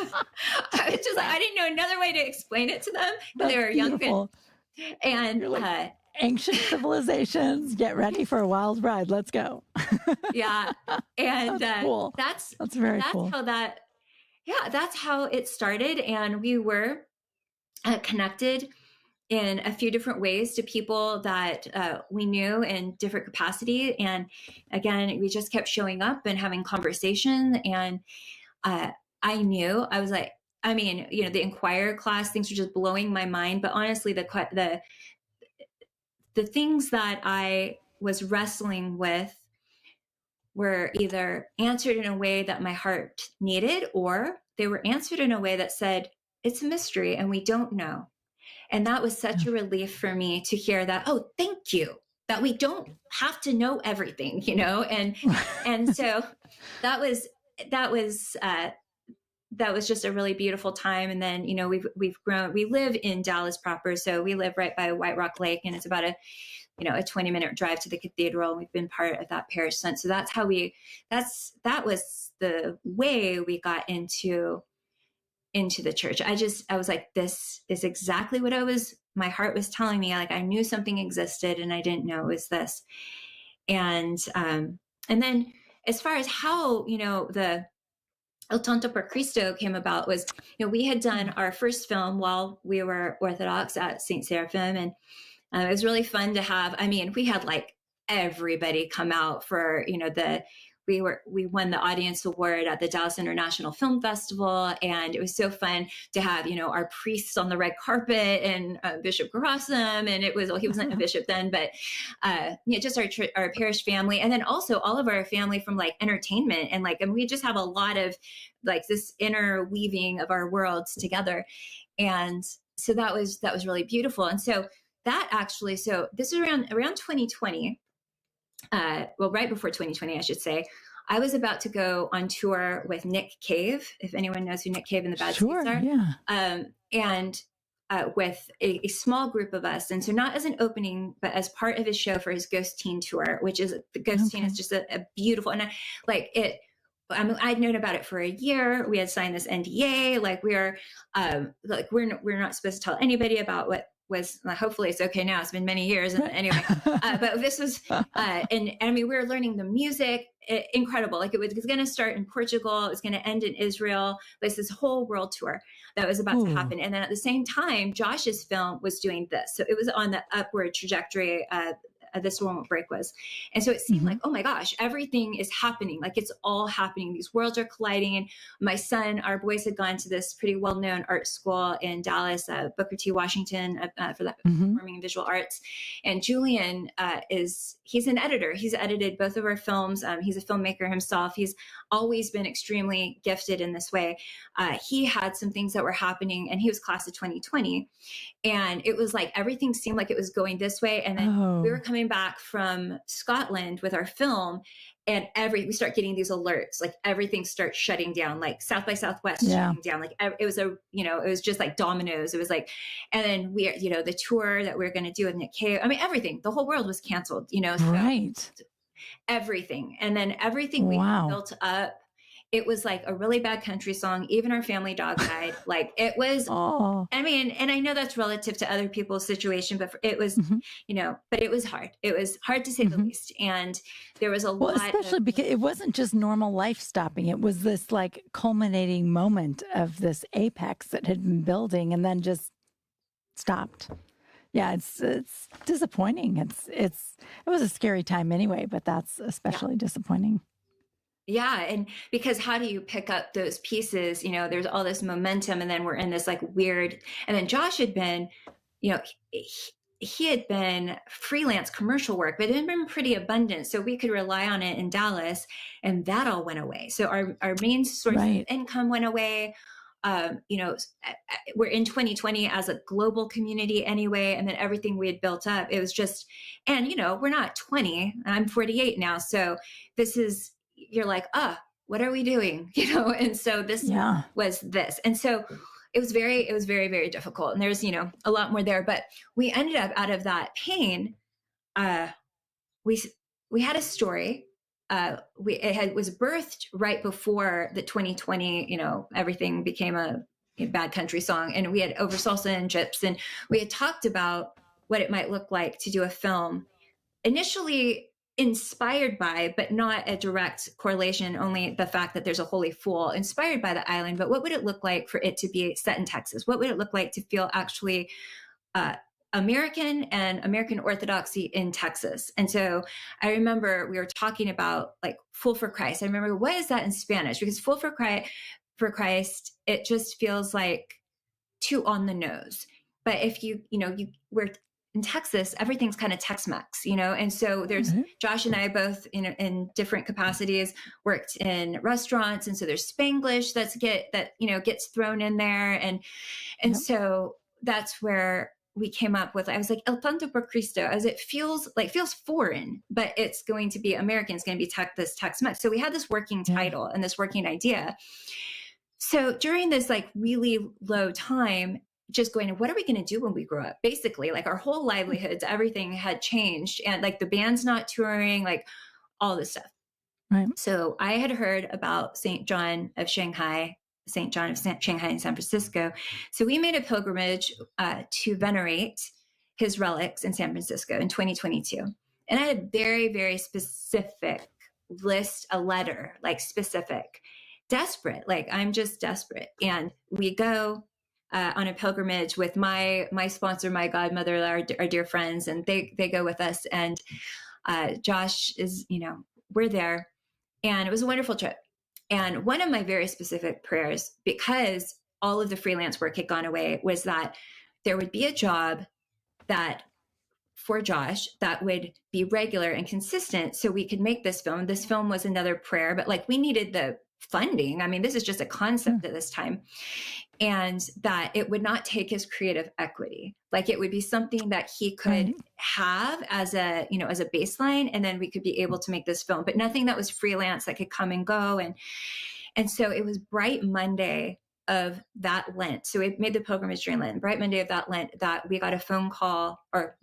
I didn't know another way to explain it to them. They were young. And like, ancient civilizations, get ready for a wild ride. Let's go. Yeah. And that's cool. That's very cool. That's how it started. And we were connected in a few different ways to people that we knew in different capacity. And again, we just kept showing up and having conversation. And I was like, the Inquire class, things were just blowing my mind. But honestly, the things that I was wrestling with were either answered in a way that my heart needed, or they were answered in a way that said, it's a mystery and we don't know. And that was such a relief for me to hear that, oh, thank you, that we don't have to know everything, and so that was just a really beautiful time. And then, we've grown, we live in Dallas proper. So we live right by White Rock Lake, and it's about a 20-minute drive to the cathedral. We've been part of that parish since. So that's how that was the way we got into the church. I was like, this is exactly what my heart was telling me. Like, I knew something existed and I didn't know it was this. And then as far as how, the El Tonto por Cristo came about was, we had done our first film while we were Orthodox at St. Seraphim. And it was really fun to have, we had like everybody come out for, we won the audience award at the Dallas International Film Festival. And it was so fun to have, our priests on the red carpet and Bishop Grossum. And he wasn't a bishop then, but just our parish family. And then also all of our family from like entertainment and we just have a lot of like this interweaving of our worlds together. And so that was really beautiful. And so that actually, this is around 2020. Right before 2020, I should say, I was about to go on tour with Nick Cave, if anyone knows who Nick Cave and the Bad Seeds are. Yeah. And with a small group of us. And so not as an opening, but as part of his show for his Ghost Teen Tour, which is, the Ghost Teen is just a beautiful, and I'd known about it for a year. We had signed this NDA. We're not supposed to tell anybody about what was, hopefully it's okay now. It's been many years. And anyway, but this was, we were learning the music, incredible. Like it was going to start in Portugal. It was going to end in Israel. This whole world tour that was about to happen. And then at the same time, Josh's film was doing this. So it was on the upward trajectory This Won't Break was. And so it seemed like, oh my gosh, everything is happening. Like it's all happening. These worlds are colliding. And my son, our boys had gone to this pretty well-known art school in Dallas, Booker T. Washington, for the performing and visual arts. And Julian he's an editor. He's edited both of our films. He's a filmmaker himself. He's always been extremely gifted in this way. He had some things that were happening, and he was class of 2020. And it was like everything seemed like it was going this way. And then we were coming back from Scotland with our film, and we start getting these alerts, like everything starts shutting down, like South by Southwest shutting down. Like it was it was just like dominoes. It was like, and then the tour that we were going to do with Nick Cave. I mean, everything, the whole world was canceled, so everything. And then everything we built up, it was like a really bad country song. Even our family dog died. Like it was, I mean, and I know that's relative to other people's situation, but it was, but it was hard. It was hard to say the least. And there was a lot, especially because it wasn't just normal life stopping. It was this like culminating moment of this apex that had been building and then just stopped. Yeah, it's disappointing. It was a scary time anyway, but that's especially disappointing. Yeah. And because how do you pick up those pieces? There's all this momentum, and then we're in this like weird, and then Josh had been, he had been freelance commercial work, but it had been pretty abundant. So we could rely on it in Dallas, and that all went away. So our main source of income went away. We're in 2020 as a global community anyway. And then everything we had built up, it was just, and we're not 20, I'm 48 now. So this is, you're like, what are we doing? And so this was this. And so it was very, very difficult. And there's, a lot more there, but we ended up out of that pain. We had a story. It was birthed right before the 2020, everything became a bad country song, and we had over salsa and gyps, and we had talked about what it might look like to do a film initially inspired by, but not a direct correlation, only the fact that there's a holy fool inspired by the island. But what would it look like for it to be set in Texas? What would it look like to feel actually American and American orthodoxy in Texas? And so I remember we were talking about like Full for Christ. I remember, what is that in Spanish? Because Full for Christ, it just feels like too on the nose. But if we're in Texas, everything's kind of Tex-Mex, and so there's Josh and I both in different capacities worked in restaurants, and so there's Spanglish gets thrown in there, and so that's where we came up with. I was like, El Tonto por Cristo, as it feels foreign, but it's going to be American. It's going to be this Tex-Mex. So we had this working title and this working idea. So during this like really low time, just going, what are we going to do when we grow up? Basically, like our whole livelihoods, everything had changed, and like the band's not touring, like all this stuff. Right. So I had heard about St. John of Shanghai and San Francisco. So we made a pilgrimage to venerate his relics in San Francisco in 2022. And I had a very, very specific list, a letter, like specific, desperate, like I'm just desperate. And we go on a pilgrimage with my sponsor, my godmother, our dear friends, and they go with us. And Josh is, we're there, and it was a wonderful trip. And one of my very specific prayers, because all of the freelance work had gone away, was that there would be a job that for Josh that would be regular and consistent, so we could make this film. This film was another prayer, but like we needed the funding. I mean, this is just a concept at this time. And that it would not take his creative equity. Like it would be something that he could have as a baseline, and then we could be able to make this film, but nothing that was freelance that could come and go. And so it was Bright Monday of that Lent. So we made the pilgrimage during Lent. Bright Monday of that Lent, that we got a phone call, for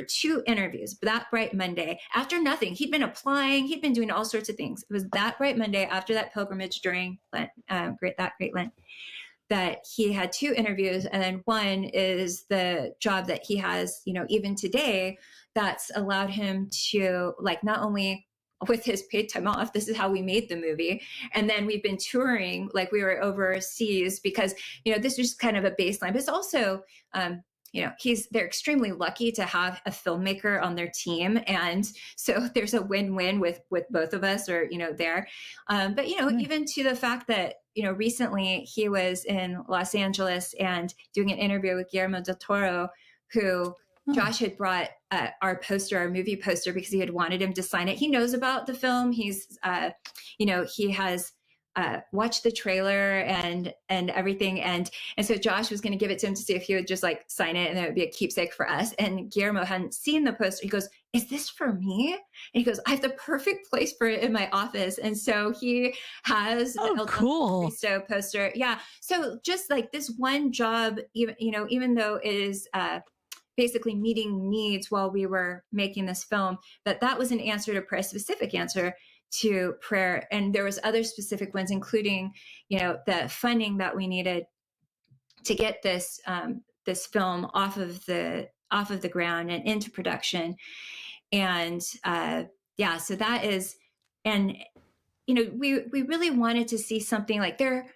2 interviews. That Bright Monday, after nothing, he'd been applying, he'd been doing all sorts of things. It was that Bright Monday after that pilgrimage during Lent, Great Lent, that he had 2 interviews. And then one is the job that he has, even today, that's allowed him to, like, not only with his paid time off, this is how we made the movie. And then we've been touring, like we were overseas, because, this was just kind of a baseline, but it's also, they're extremely lucky to have a filmmaker on their team. And so there's a win-win with both of us, or, there. But, even to the fact that, recently he was in Los Angeles and doing an interview with Guillermo del Toro, who Josh had brought our movie poster, because he had wanted him to sign it. He knows about the film. He's, he has watched the trailer and everything. And so Josh was going to give it to him to see if he would just like sign it, and it would be a keepsake for us. And Guillermo hadn't seen the poster. He goes, "Is this for me?" And he goes, "I have the perfect place for it in my office." And so he has the Cristo poster. Yeah. So just like this one job, even though it is, basically meeting needs while we were making this film, that was an answer to prayer, a specific answer to prayer. And there was other specific ones, including, the funding that we needed to get this film off of the ground and into production. And so that is, and we really wanted to see something like there.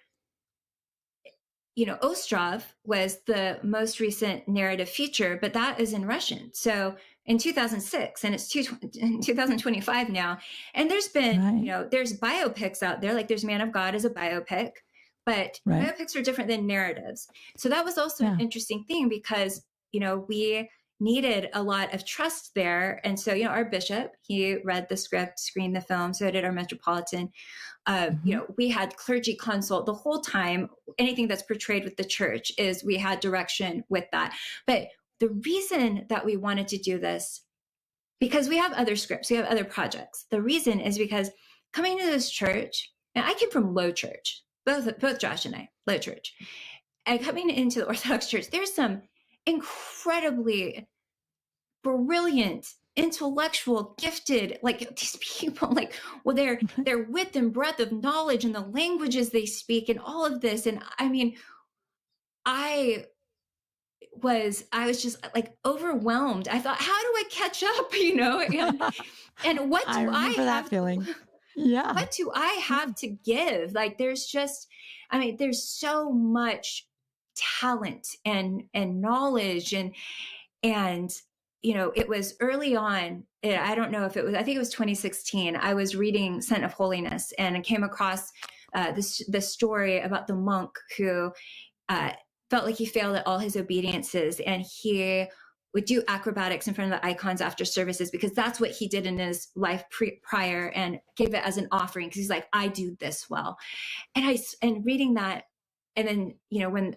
Ostrov was the most recent narrative feature, but that is in Russian. So in 2006, and it's 2025 now. And there's been, there's biopics out there, like there's Man of God as a biopic, but biopics are different than narratives. So that was also an interesting thing, because, we needed a lot of trust there. And so, our bishop, he read the script, screened the film. So did our metropolitan. We had clergy consult the whole time. Anything that's portrayed with the church we had direction with that. But the reason that we wanted to do this, because we have other scripts, we have other projects. The reason is because coming to this church, and I came from low church, both Josh and I, low church, and coming into the Orthodox Church, there's some incredibly brilliant, intellectual, gifted, like these people, like, well, their width and breadth of knowledge and the languages they speak and all of this. And I mean, I was just like overwhelmed. I thought, how do I catch up? And what do I have that feeling? Yeah. What do I have to give? Like, there's so much talent and knowledge and it was early on. I don't know if it was, I think it was 2016. I was reading Scent of Holiness, and I came across this story about the monk who felt like he failed at all his obediences, and he would do acrobatics in front of the icons after services, because that's what he did in his life prior, and gave it as an offering, because he's like, I do this well. And reading that, and then, when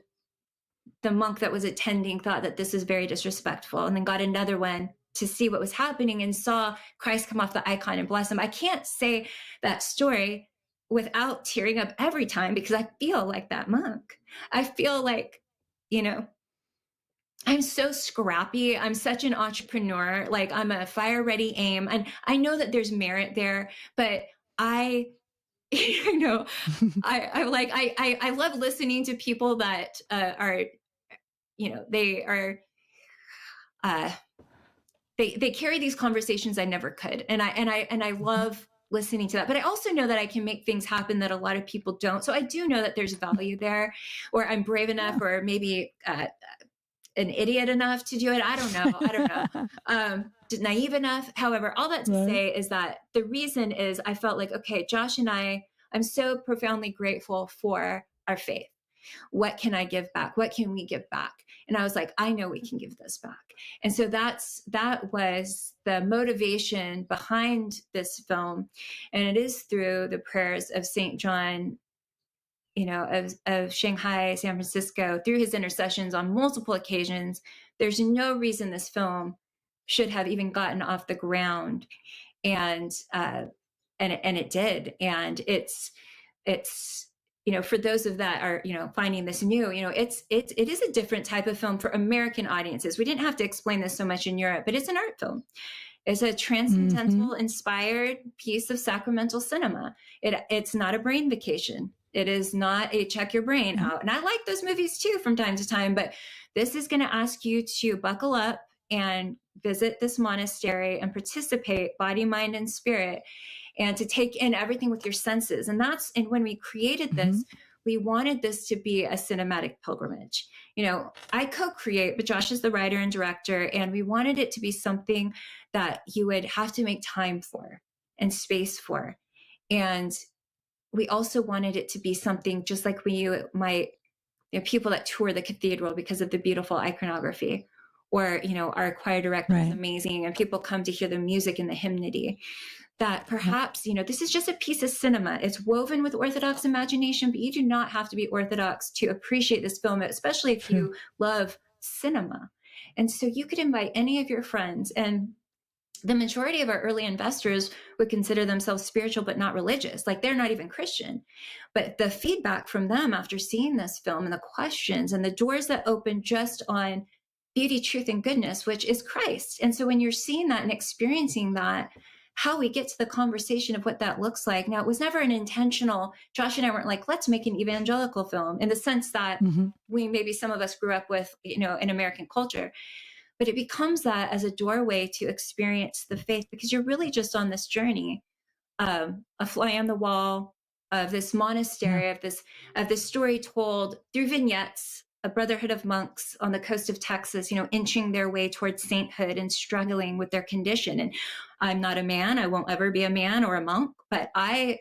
the monk that was attending thought that this is very disrespectful, and then got another one to see what was happening and saw Christ come off the icon and bless him. I can't say that story without tearing up every time, because I feel like that monk. I feel like, I'm so scrappy. I'm such an entrepreneur. Like, I'm a fire ready aim. And I know that there's merit there, but I love listening to people that are, they are, they carry these conversations I never could. And I love listening to that, but I also know that I can make things happen that a lot of people don't. So I do know that there's value there, or I'm brave enough, or maybe an idiot enough to do it. I don't know. Naive enough. However, all that to say is that the reason is I felt like, okay, Josh and I'm so profoundly grateful for our faith. What can I give back? What can we give back? And I was like, I know we can give this back. And so that was the motivation behind this film. And it is through the prayers of St. John, of Shanghai, San Francisco, through his intercessions on multiple occasions. There's no reason this film should have even gotten off the ground. And it did. And it's for those of that are, finding this new, it is a different type of film for American audiences. We didn't have to explain this so much in Europe, but it's an art film. It's a transcendental inspired piece of sacramental cinema. It's not a brain vacation. It is not a check your brain out. And I like those movies too from time to time, but this is going to ask you to buckle up and visit this monastery and participate body, mind, and spirit, and to take in everything with your senses. And when we created this, we wanted this to be a cinematic pilgrimage. You know, I co-create, but Josh is the writer and director, and we wanted it to be something that you would have to make time for and space for. And we also wanted it to be something just like people that tour the cathedral because of the beautiful iconography, or, you know, our choir director is amazing and people come to hear the music and the hymnody, that perhaps, you know, this is just a piece of cinema. It's woven with Orthodox imagination, but you do not have to be Orthodox to appreciate this film, especially if you love cinema. And so you could invite any of your friends, and the majority of our early investors would consider themselves spiritual, but not religious. Like, they're not even Christian. But the feedback from them after seeing this film, and the questions and the doors that open just on beauty, truth, and goodness, which is Christ. And so when you're seeing that and experiencing that, how we get to the conversation of what that looks like. Now, it was never an intentional, Josh and I weren't like, let's make an evangelical film, in the sense that maybe some of us grew up with, you know, in American culture. But it becomes that as a doorway to experience the faith, because you're really just on this journey, a fly on the wall of this monastery, of this story told through vignettes, a brotherhood of monks on the coast of Texas, you know, inching their way towards sainthood and struggling with their condition. And I'm not a man, I won't ever be a man or a monk, but I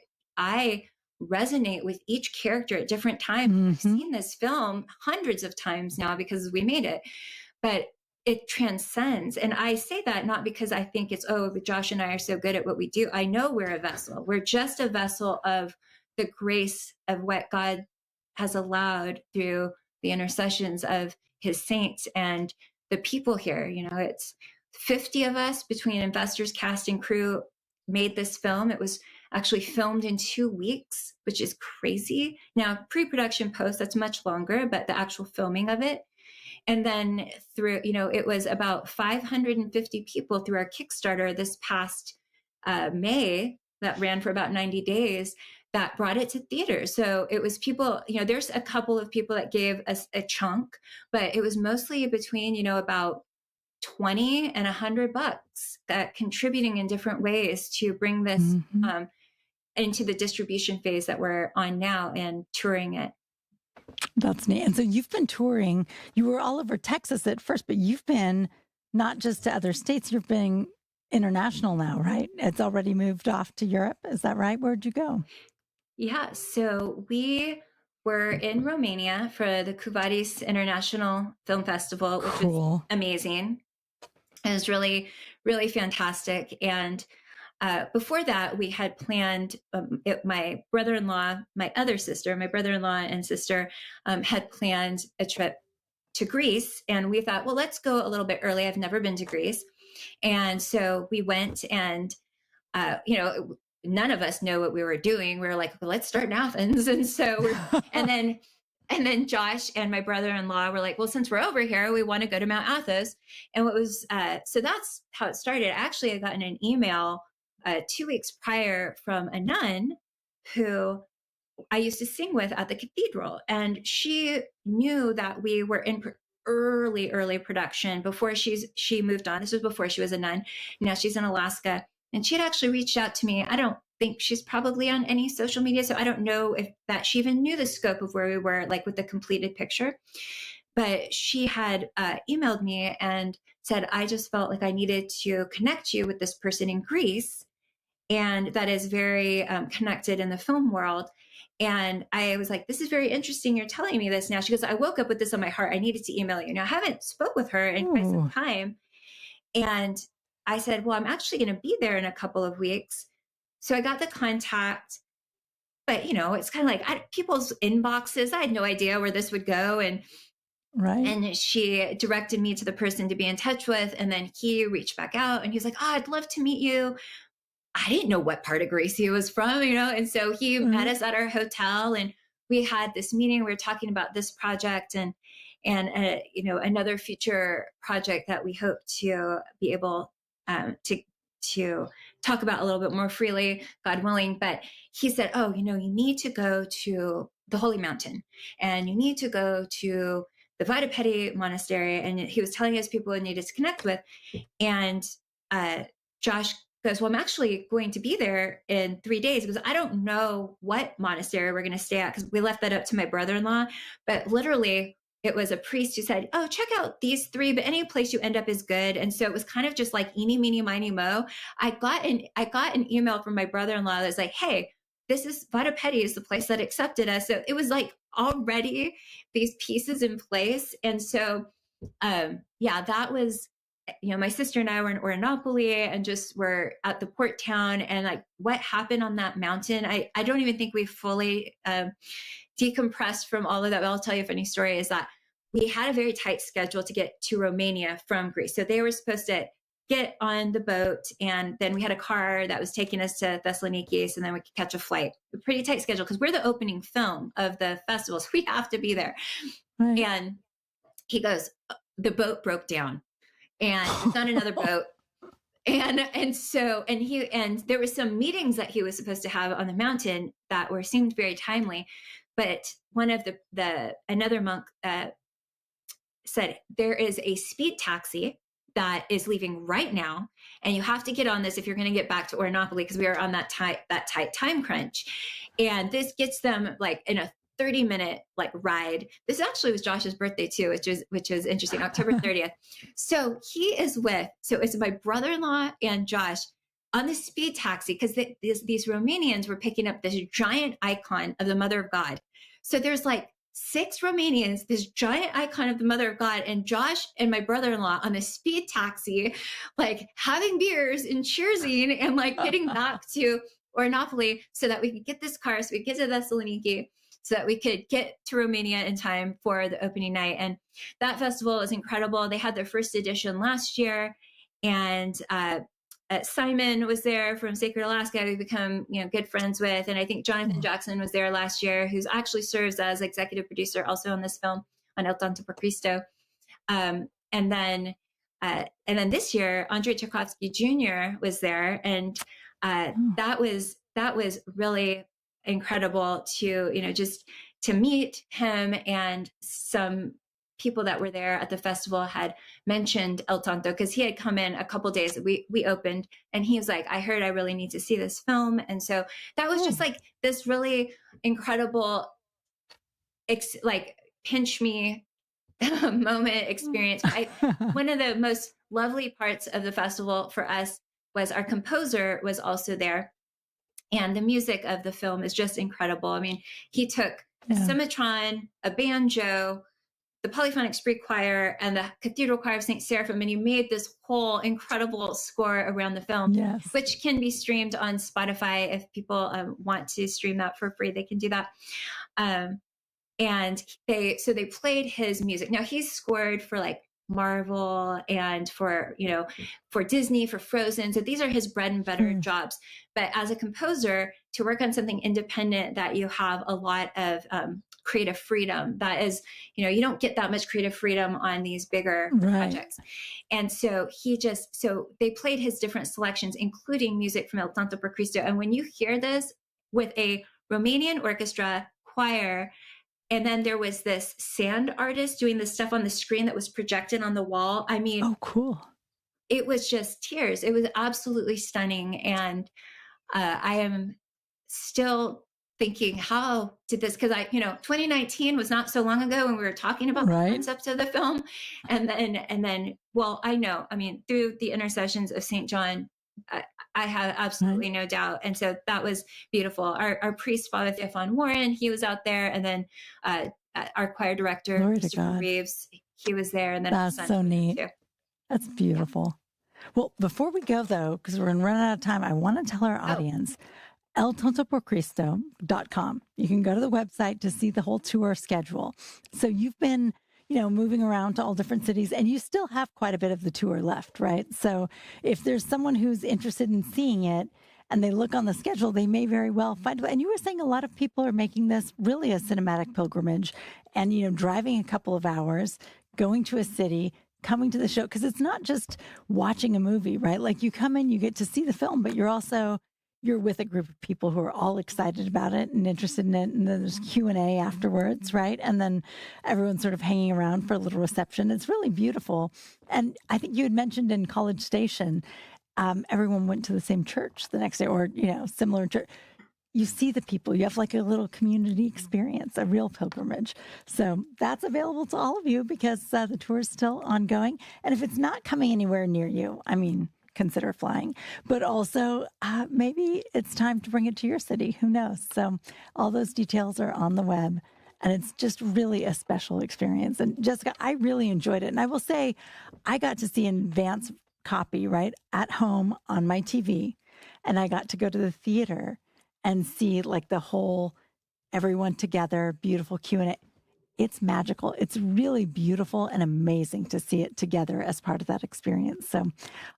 resonate with each character at different times. I've seen this film hundreds of times now because we made it, but it transcends. And I say that not because I think it's, but Josh and I are so good at what we do. I know we're a vessel. We're just a vessel of the grace of what God has allowed through the intercessions of his saints and the people here. You know, it's 50 of us between investors, cast, and crew made this film. It was actually filmed in 2 weeks, which is crazy. Now, pre-production post, that's much longer, but the actual filming of it. And then through, you know, it was about 550 people through our Kickstarter this past May, that ran for about 90 days, that brought it to theaters. So it was people, you know, there's a couple of people that gave us a chunk, but it was mostly between, you know, about 20 and $100 that contributing in different ways to bring this into the distribution phase that we're on now and touring it. That's neat. And so you've been touring, you were all over Texas at first, but you've been not just to other states, you've been international now, right? It's already moved off to Europe. Is that right? Where'd you go? Yeah. So we were in Romania for the Cuvadis International Film Festival, which was amazing. It was really, really fantastic. And before that, we had planned, my brother-in-law, my brother-in-law and sister had planned a trip to Greece. And we thought, well, let's go a little bit early. I've never been to Greece. And so we went, and, you know, none of us know what we were doing. We were like, well, let's start in Athens. And so, and then Josh and my brother-in-law were like, well, since we're over here, we want to go to Mount Athos. And what was, so that's how it started. Actually, I got an email 2 weeks prior from a nun who I used to sing with at the cathedral. And she knew that we were in early production before she moved on. This was before she was a nun. Now she's in Alaska. And she had actually reached out to me. I don't think she's probably on any social media, so I don't know if that she even knew the scope of where we were, like with the completed picture. But she had emailed me and said, I just felt like I needed to connect you with this person in Greece, and that is very connected in the film world. And I was like, this is very interesting. You're telling me this now. She goes, I woke up with this on my heart. I needed to email you. Now, I haven't spoke with her in quite some time. And I said, well, I'm actually going to be there in a couple of weeks. So I got the contact, but, you know, it's kind of like people's inboxes. I had no idea where this would go. And and she directed me to the person to be in touch with. And then he reached back out and he was like, I'd love to meet you. I didn't know what part of Greece he was from, you know? And so he met us at our hotel, and we had this meeting. We were talking about this project and you know, another future project that we hope to be able to talk about a little bit more freely, God willing. But he said, oh, you know, you need to go to the Holy Mountain, and you need to go to the Vita monastery. And he was telling us people he needed to connect with. And Josh goes, well, I'm actually going to be there in 3 days because I don't know what monastery we're going to stay at, because we left that up to my brother-in-law. But literally, it was a priest who said, oh, check out these 3, but any place you end up is good. And so it was kind of just like eeny, meeny, miny, mo. I got an email from my brother-in-law that was like, hey, this is Vada Petty is the place that accepted us. So it was like already these pieces in place. And so, that was, my sister and I were in Orinopoly and just were at the port town, and like what happened on that mountain, I don't even think we fully decompressed from all of that. But I'll tell you a funny story, is that we had a very tight schedule to get to Romania from Greece. So they were supposed to get on the boat, and then we had a car that was taking us to Thessaloniki, and then we could catch a flight. A pretty tight schedule because we're the opening film of the festival, so we have to be there. Right. And he goes, the boat broke down, and it's on another boat. And there were some meetings that he was supposed to have on the mountain that seemed very timely, but one of another monk said, there is a speed taxi that is leaving right now, and you have to get on this if you're going to get back to Orinopoly, because we are on that tight time crunch. And this gets them like in a 30-minute like ride. This actually was Josh's birthday too, which is interesting, October 30th. So it's my brother-in-law and Josh on the speed taxi, because these Romanians were picking up this giant icon of the Mother of God. So there's like 6 Romanians, this giant icon of the Mother of God, and Josh and my brother-in-law on the speed taxi, like having beers and cheersing and like getting back to Orinopoly so that we could get this car, so we could get to Thessaloniki, so that we could get to Romania in time for the opening night. And that festival is incredible. They had their first edition last year, and Simon was there from Sacred Alaska, we've become good friends with. And I think Jonathan Jackson was there last year, who's actually serves as executive producer also on this film, on El Tonto por Cristo. And then this year, Andrei Tchaikovsky Jr. was there, and that was really incredible to just to meet him. And some people that were there at the festival had mentioned El Tonto, because he had come in a couple days. We opened, and he was like, I heard I really need to see this film. And so that was just like this really incredible pinch me moment experience. One of the most lovely parts of the festival for us was our composer was also there, and the music of the film is just incredible. I mean, he took Symmetron, a banjo, the Polyphonic Spree Choir, and the Cathedral Choir of St. Seraphim, and he made this whole incredible score around the film, which can be streamed on Spotify. If people want to stream that for free, they can do that. And they played his music. Now he's scored for like Marvel and for Disney, for Frozen. So these are his bread and butter jobs. But as a composer, to work on something independent that you have a lot of creative freedom, that is, you don't get that much creative freedom on these bigger projects. And so they played his different selections, including music from El Tonto por Cristo. And when you hear this with a Romanian orchestra, choir, and then there was this sand artist doing this stuff on the screen that was projected on the wall. I mean, oh, cool. It was just tears. It was absolutely stunning. And I am still thinking, how did this, because 2019 was not so long ago when we were talking about the concepts of the film. And then, well, I know, I mean, through the intercessions of St. John, I have absolutely no doubt. And so that was beautiful. Our priest, Father Theophan Warren, he was out there. And then our choir director, Mr. Reeves, he was there. And then that's so neat. Too. That's beautiful. Well, before we go, though, because we're running out of time, I want to tell our audience, eltontoporcristo.com. You can go to the website to see the whole tour schedule. So you've been moving around to all different cities, and you still have quite a bit of the tour left, right? So if there's someone who's interested in seeing it and they look on the schedule, they may very well find it. And you were saying a lot of people are making this really a cinematic pilgrimage and, driving a couple of hours, going to a city, coming to the show, because it's not just watching a movie, right? Like you come in, you get to see the film, but you're with a group of people who are all excited about it and interested in it. And then there's Q&A afterwards, right? And then everyone's sort of hanging around for a little reception. It's really beautiful. And I think you had mentioned in College Station, everyone went to the same church the next day, or, similar church. You see the people, you have like a little community experience, a real pilgrimage. So that's available to all of you because the tour is still ongoing. And if it's not coming anywhere near you, consider flying, but also maybe it's time to bring it to your city. Who knows? So all those details are on the web, and it's just really a special experience. And Jessica, I really enjoyed it. And I will say I got to see an advance copy right at home on my TV, and I got to go to the theater and see like the whole, everyone together, beautiful Q&A. It's magical. It's really beautiful and amazing to see it together as part of that experience. So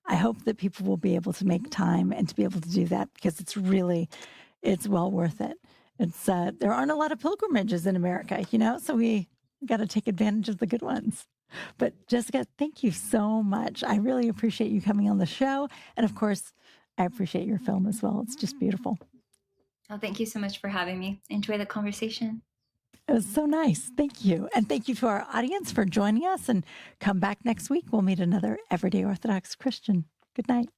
I hope that people will be able to make time and to be able to do that because it's well worth it. It's there aren't a lot of pilgrimages in America, so we got to take advantage of the good ones. But Jessica, thank you so much. I really appreciate you coming on the show. And of course, I appreciate your film as well. It's just beautiful. Oh, thank you so much for having me. Enjoy the conversation. It was so nice. Thank you. And thank you to our audience for joining us. And come back next week. We'll meet another Everyday Orthodox Christian. Good night.